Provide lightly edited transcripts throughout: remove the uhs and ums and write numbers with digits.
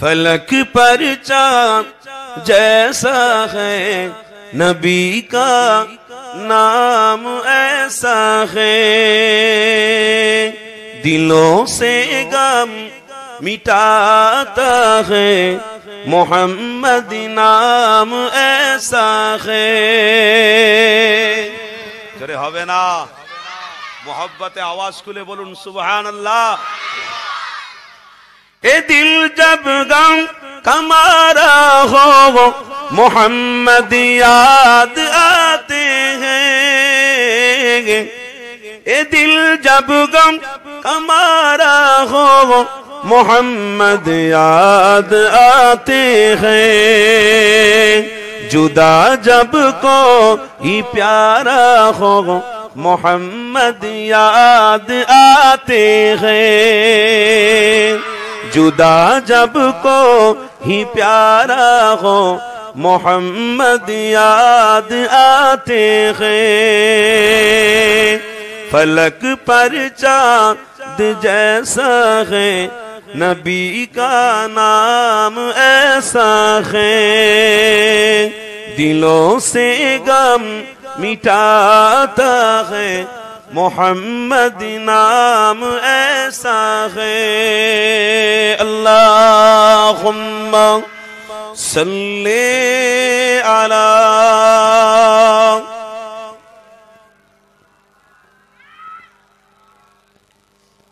फलक पर चाँद जैसा है, नबी का नाम ऐसा है। दिलों से गम मिटाता है, मोहम्मद नाम ऐसा है। जरे होवे ना मोहब्बते आवाज खुले बोलूं सुभान अल्लाह। ए दिल जब गम कमारा हो, मोहम्मद याद आते हैं। ए दिल जब गम कमारा हो, मोहम्मद याद आते हैं। जुदा जब को ही प्यारा हो, मोहम्मद याद आते हैं। जुदा जब को ही प्यारा हो, मोहम्मद याद आते हैं। फलक पर चाँद जैसा है, नबी का नाम ऐसा है। दिलों से गम मिटाता है, मोहम्मद नाम ऐसा है। अल्लाहुम्मा सल्ले अला।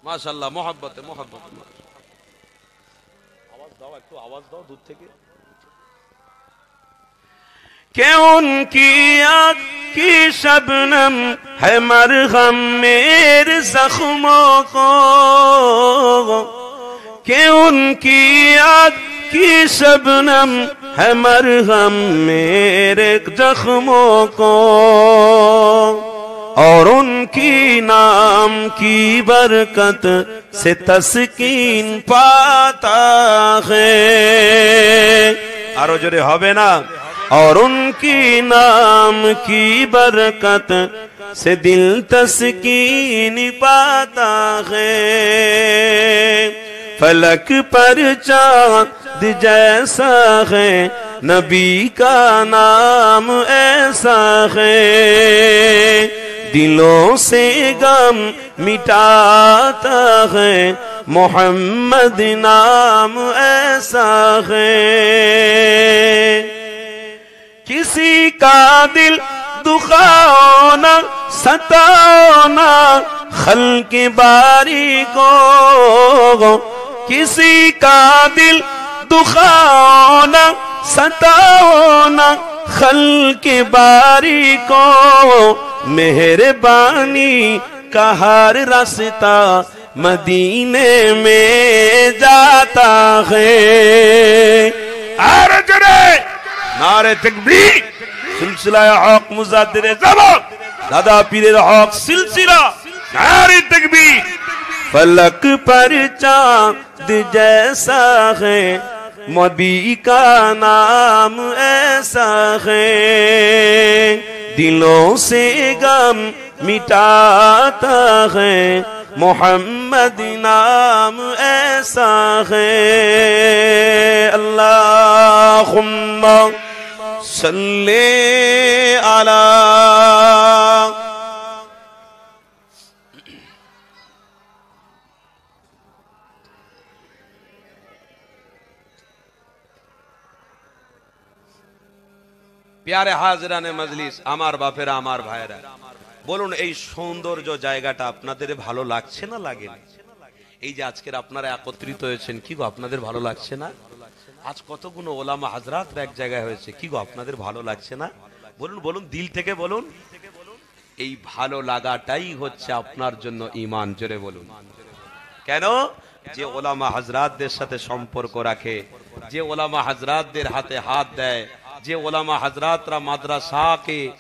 माशाअल्लाह मोहब्बत मोहब्बत। आवाज दाओ, একটু आवाज दाओ दूर থেকে। कि उनकी आँख की शबनम है मरहम मेरे जख्मों को। कि उनकी आँख की शबनम है मरहम मेरे जख्मों को। और उनकी नाम की बरकत से तस्कीन पाता है। आरो जोरे होवे ना। और उनकी नाम की बरकत से दिल तस्कीन पाता है। फलक पर चाँद जैसा है, नबी का नाम ऐसा है। दिलों से गम मिटाता है, मोहम्मद नाम ऐसा है। किसी का दिल दुखाओ ना, सताओ ना खल्क़ बारी को। किसी का दिल दुखाओ ना, सताओ ना खल्क़ बारी को। मेहरबानी का हर रास्ता मदीने में जाता है। नारे तकबीर। सिलसिला हक मुजाद्दिरे ज़मान दादा पीरे हक सिलसिला नारे तकबीर। फलक पर चाँद जैसा है, नबी का नाम ऐसा है। दिलों से गम मिटाता है, मोहम्मद नाम ऐसा है। अल्लाहुम्मा सल्ले अला। प्यारे हाजिराने मजलिस, आमार बापेरा आमार भाईरा, বলুন এই সৌন্দর্য জায়গাটা আপনাদের ভালো লাগছে না লাগে না? এই যে আজকের আপনারা একত্রিত হয়েছেন, কি গো আপনাদের ভালো লাগছে না? আজ কতগুলো ওলামা হাজরাত এক জায়গায় হয়েছে, কি গো আপনাদের ভালো লাগছে না? বলুন বলুন, দিল থেকে বলুন। এই ভালো লাগাটাই হচ্ছে আপনার জন্য ঈমান। জোরে বলুন। কেন? যে ওলামা হাজরাতদের সাথে সম্পর্ক রাখে, যে ওলামা হাজরাতদের হাতে হাত দেয়, যে ওলামা হাজরাতরা মাদ্রাসাকে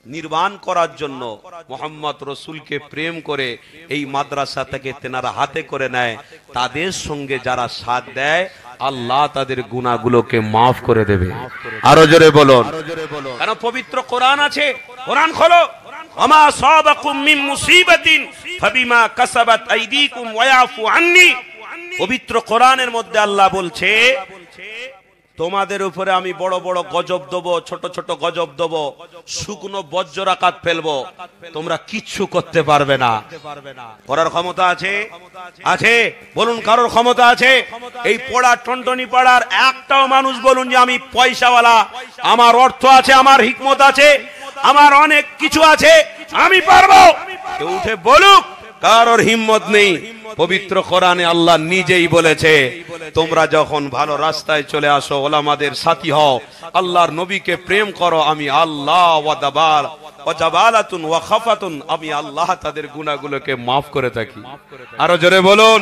নির্মাণ করার জন্য মোহাম্মদ রসুলকে প্রেম করে এই মাদ্রাসা থেকে তেনারা হাতে করে নেয়, তাদের সঙ্গে যারা সাথ দেয় আল্লাহ তাদের গুনাহগুলোকে মাফ করে দেবে। আরো জোরে বলুন। কারণ পবিত্র কোরআন আছে, কোরআন খোলো। ওমা সাবাকুম মিন মুসিবাতিন ফাবিমা কাসাবাত আইদিকুম ওয়া ইয়াফু আন্নি। পবিত্র কোরআনের মধ্যে আল্লাহ বলছে, তোমাদের উপরে আমি বড় বড় গজব দেবো, ছোট ছোট গজব দেবো, শুকনো বজ্রাঘাত ফেলবো, তোমরা কিচ্ছু করতে পারবে না। করার ক্ষমতা আছে? আছে? বলুন কারোর ক্ষমতা আছে? এই পোড়া টনটনি পাড়ার একটাও মানুষ বলুন যে আমি পয়সাওয়ালা, আমার অর্থ আছে, আমার হিকমত আছে, আমার অনেক কিছু আছে, আমি পারবো, কেউ উঠে বলুক? কারোর হিম্মত নেই। পবিত্র কোরআনে আল্লাহ নিজেই বলেছে, তোমরা যখন ভালো রাস্তায় চলে আসো, ওলামাদের সাথী হও, আল্লাহর নবীকে প্রেম করো, আমি আল্লাহ আমি আল্লাহ তাদের গুনাহগুলোকে মাফ করে থাকি। আরো জোরে বলুন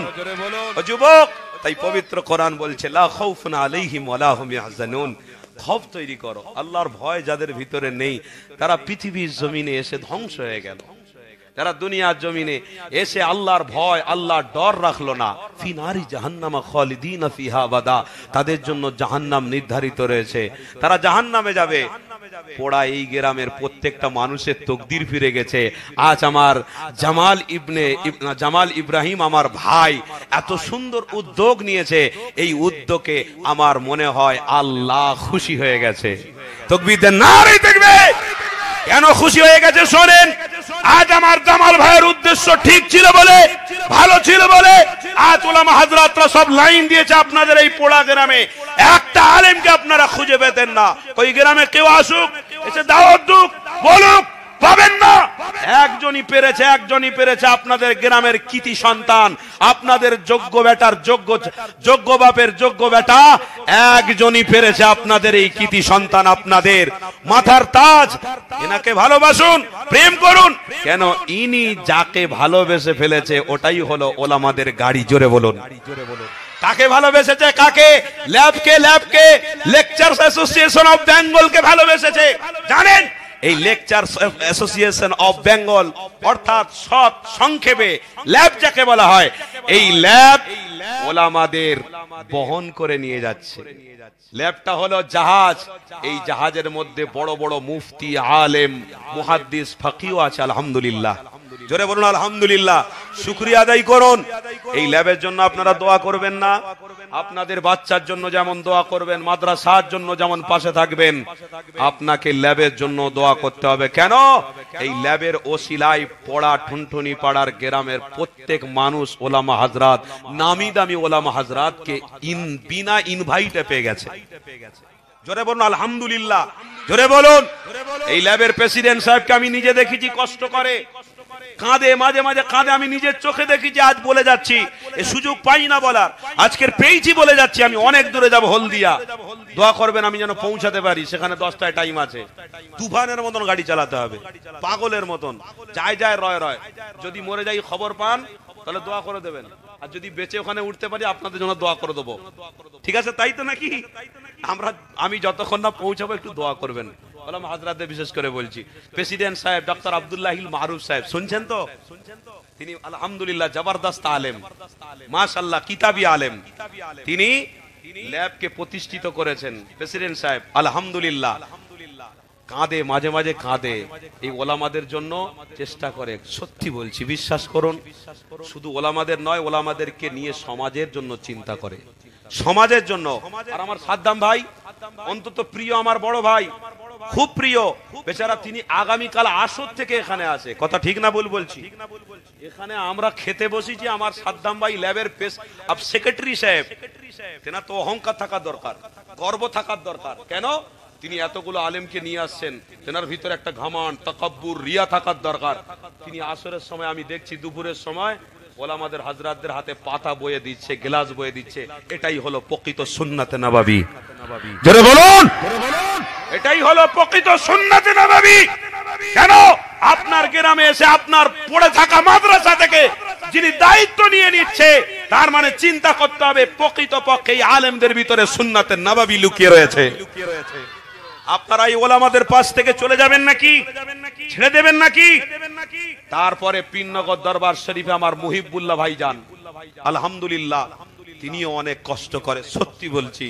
ও যুবক। তাই পবিত্র কোরআন বলছে, লা খাউফুন আলাইহিম ওয়ালা হুম ইয়াহজানুন। খৌফ তৈরি করো। আল্লাহর ভয় যাদের ভিতরে নেই, তারা পৃথিবীর জমিনে এসে ধ্বংস হয়ে গেল। যারা দুনিয়ার জমিনে এসে আল্লাহর ভয়, আল্লাহর ডর রাখলো না, ফি নারি জাহান্নামা খালিদিনা ফিহা আবাদা, তাদের জন্য জাহান্নাম নির্ধারিত রয়েছে, তারা জাহান্নামে যাবে। পোড়া এই গ্রামের প্রত্যেকটা মানুষের তকদির ফিরে গেছে। আজ আমার জামাল ইব্রাহিম আমার ভাই এত সুন্দর উদ্যোগ নিয়েছে, এই উদ্যোগে আমার মনে হয় আল্লাহ খুশি হয়ে গেছে। তাকবীর দেন, নারে তাকবীর। কেন খুশি হয়ে গেছে শোনেন। আজ আমার জামাল ভাইয়ের উদ্দেশ্য ঠিক ছিল বলে, ভালো ছিল বলে আজ ওলামা হাজরাতরা সব লাইন দিয়েছে আপনাদের এই পোড়া গ্রামে। একটা আলেমকে আপনারা খুঁজে পেতেন না। ওই গ্রামে কেউ আসুক, এসে দাওয়াত দুক, বলুক, পাবেন না। একজনই পেরেছে আপনাদের গ্রামের কৃতি সন্তান, আপনাদের যোগ্য বেটার যোগ্য বাপের যোগ্য বেটা একজনই পেরেছে আপনাদের এই কৃতি সন্তান, আপনাদের মাথার তাজ। এনাকে ভালোবাসুন, প্রেম করুন। কেন? ইনি যাকে ভালোবেসে ফেলেছে ওটাই হলো ওলামাদের গাড়ি। জোরে বলুন। কাকে ভালোবেসেছে? কাকে? ল্যাবকে লেকচার্স অ্যাসোসিয়েশন অফ বেঙ্গলকে ভালোবেসেছে। জানেন এই লেকচার্স অ্যাসোসিয়েশন অফ বেঙ্গল অর্থাৎ সংক্ষেপে ল্যাব যাকে বলা হয়, এই ল্যাব ওলামাদের বহন করে নিয়ে যাচ্ছে। ল্যাবটা হলো জাহাজ। এই জাহাজের মধ্যে বড় বড় মুফতি, আলেম, মুহাদ্দিস, ফাকিহ আছে। আলহামদুলিল্লাহ। জোরে বলুন আলহামদুলিল্লাহ। শুকরিয়া আদায় করুন। এই ল্যাবের জন্য আপনারা দোয়া করবেন না? আপনাদের বাচ্চার জন্য যেমন দোয়া করবেন, মাদ্রাসার জন্য যেমন পাশে থাকবেন, আপনাকে ল্যাবের জন্য দোয়া করতে হবে। কেন? এই ল্যাবের ওসিলায় পড়া ঠুনঠুনি পাড়ার গ্রামের প্রত্যেক মানুষ ওলামা হাজরাত, নামি দামি ওলামা হাজরাতকে বিনা ইনভাইটে পেয়ে গেছে। জোরে বলুন আলহামদুলিল্লাহ। জোরে বলুন। এই ল্যাবের প্রেসিডেন্ট সাহেবকে আমি নিজে দেখেছি কষ্ট করে, কাঁদে, মাঝে মাঝে কাঁদে। আমি নিজের চোখে দেখেছি। আজ বলে যাচ্ছি, এ সুযোগ পাই না বলার, আজকের পেয়েছি বলে যাচ্ছি। আমি অনেক দূরে যাব, হলদিয়া। দোয়া করবেন আমি যেন পৌঁছাতে পারি। সেখানে 10টায় টাইম আছে। তুফানের মতন গাড়ি চালাতে হবে, পাগলের মতন, যায় রয়। যদি মরে যাই খবর পান তাহলে দোয়া করে দেবেন, আর যদি বেঁচে ওখানে উঠতে পারি আপনাদের জন্য দোয়া করে দেবো। ঠিক আছে? তাই তো নাকি? আমি যতক্ষণ না পৌঁছাবো একটু দোয়া করবেন। ওলামা হাজরাতদের বিশেষ করে বলছি। প্রেসিডেন্ট সাহেব ডক্টর আব্দুল্লাহিল মারুফ সাহেব, শুনছেন তো? তিনি আলহামদুলিল্লাহ জবরদস্ত আলেম, মাশাআল্লাহ কিতাবি আলেম। তিনি ল্যাবকে প্রতিষ্ঠিত করেছেন প্রেসিডেন্ট সাহেব। আলহামদুলিল্লাহ। কাঁদে, মাঝে মাঝে কাঁদে। এই ওলামাদের জন্য চেষ্টা করে। সত্যি বলছি, বিশ্বাস করুন। শুধু ওলামাদের নয়, ওলামাদেরকে নিয়ে সমাজের জন্য চিন্তা করে, সমাজের জন্য। আর আমার সাদ্দাম ভাই অন্তত প্রিয়, আমার বড় ভাই, খুব প্রিয় বেচারা। তিনি আগামীকাল আসর থেকে এখানে আসে। কথা ঠিক না ভুল বলছি? এখানে আমরা খেতে বসেছি, আমার সাদ্দাম ভাই ল্যাবের সেক্রেটারি সাহেব। তেনা তো অহংকার থাকার দরকার, গর্ব থাকার দরকার। কেন? তিনি এতগুলো আলেমকে নিয়ে আসছেন, তেনার ভিতরে একটা ঘামান, তাকাব্বুর, রিয়া থাকার দরকার। তিনি আসরের সময় আমি দেখছি দুপুরের সময় ওলামাদের হাজরাতদের হাতে পাতা বয়ে দিচ্ছে, গ্লাস বয়ে দিচ্ছে। এটাই হলো প্রকৃত সুন্নাতে নববী। জোরে বলুন। এটাই হলো প্রকৃত সুন্নাতে নববী। কেন? আপনার গ্রামে এসে আপনার পড়ে থাকা মাদ্রাসা থেকে যিনি দায়িত্ব নিয়ে নিচ্ছে, তার মানে চিন্তা করতে হবে প্রকৃতপক্ষে এই আলেমদের ভিতরে সুন্নাতে নববী লুকিয়ে রয়েছে। আপনারা এই ওলামাদের পাশ থেকে চলে যাবেন নাকি? ছেড়ে দেবেন নাকি? তারপরে পীরনগর দরবার শরীফে আমার মুহিবুল্লাহ ভাই যান, আলহামদুলিল্লাহ। তিনিও অনেক কষ্ট করে, সত্যি বলছি,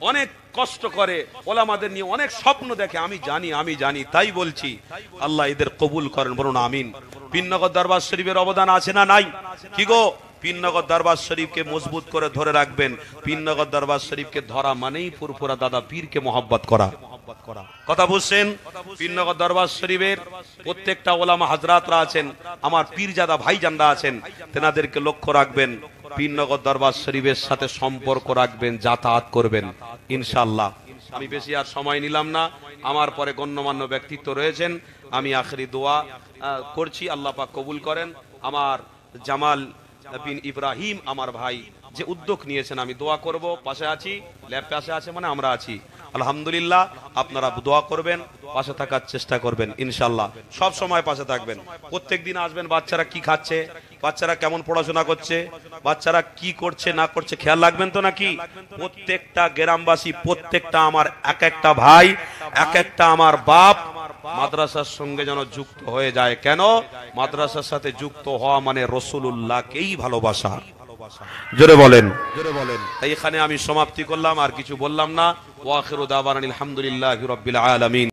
অনেক কষ্ট করে। ওলামাদের নিয়ে অনেক স্বপ্ন দেখে। আমি জানি, তাই বলছি। আল্লাহ এদের কবুল করেন, বলুন আমিন। পীরনগর দরবার শরীফের অবদান আছে না নাই? কি গো, পীরনগর দরবার শরীফকে মজবুত করে ধরে রাখবেন। পীরনগর দরবার শরীফকে ধরা মানেই ফুরফুরা দাদা পীরকে মহব্বত করা। কথা বুঝছেন? পীরনগর দরবার শরীফের প্রত্যেকটা ওলামা হাজরাতরা আছেন, আমার পীরজাদা ভাইজানরা আছেন, তেনাদেরকে লক্ষ্য রাখবেন। পীরনগর দরবার শরীফের সাথে সম্পর্ক রাখবেন, যাতায়াত করবেন ইনশাআল্লাহ। আমি বেশি আর সময় নিলাম না, আমার পরে গণ্যমান্য ব্যক্তিত্ব রয়েছেন। আমি আখেরি দোয়া করছি, আল্লাহ পাক কবুল করেন। আমার জামাল বিন ইব্রাহিম আমার ভাই যে উদ্যোগ নিয়েছেন, আমি দোয়া করব। পাশে আছি, ল্যাব পাশে আছে মানে আমরা আছি আলহামদুলিল্লাহ। আপনারা দোয়া করবেন, পাশে থাকার চেষ্টা করবেন ইনশাআল্লাহ। সব সময় পাশে থাকবেন। প্রত্যেক দিন আসবেন, বাচ্চারা কি খাচ্ছে, বাচ্চারা কেমন পড়াশোনা করছে, বাচ্চারা কি করছে না করছে খেয়াল রাখবেন তো নাকি? প্রত্যেকটা গ্রামবাসী, প্রত্যেকটা আমার এক একটা ভাই, এক একটা আমার বাপ মাদ্রাসার সঙ্গে যেন যুক্ত হয়ে যায়। কেন? মাদ্রাসার সাথে যুক্ত হওয়া মানে রাসূলুল্লাহকেই ভালোবাসা। জোরে বলেন, জোরে বলেন। তাই এখানে আমি সমাপ্তি করলাম, আর কিছু বললাম না। ওয়া আখিরু দাওয়ানা আলহামদুলিল্লাহি রাব্বিল আলামিন।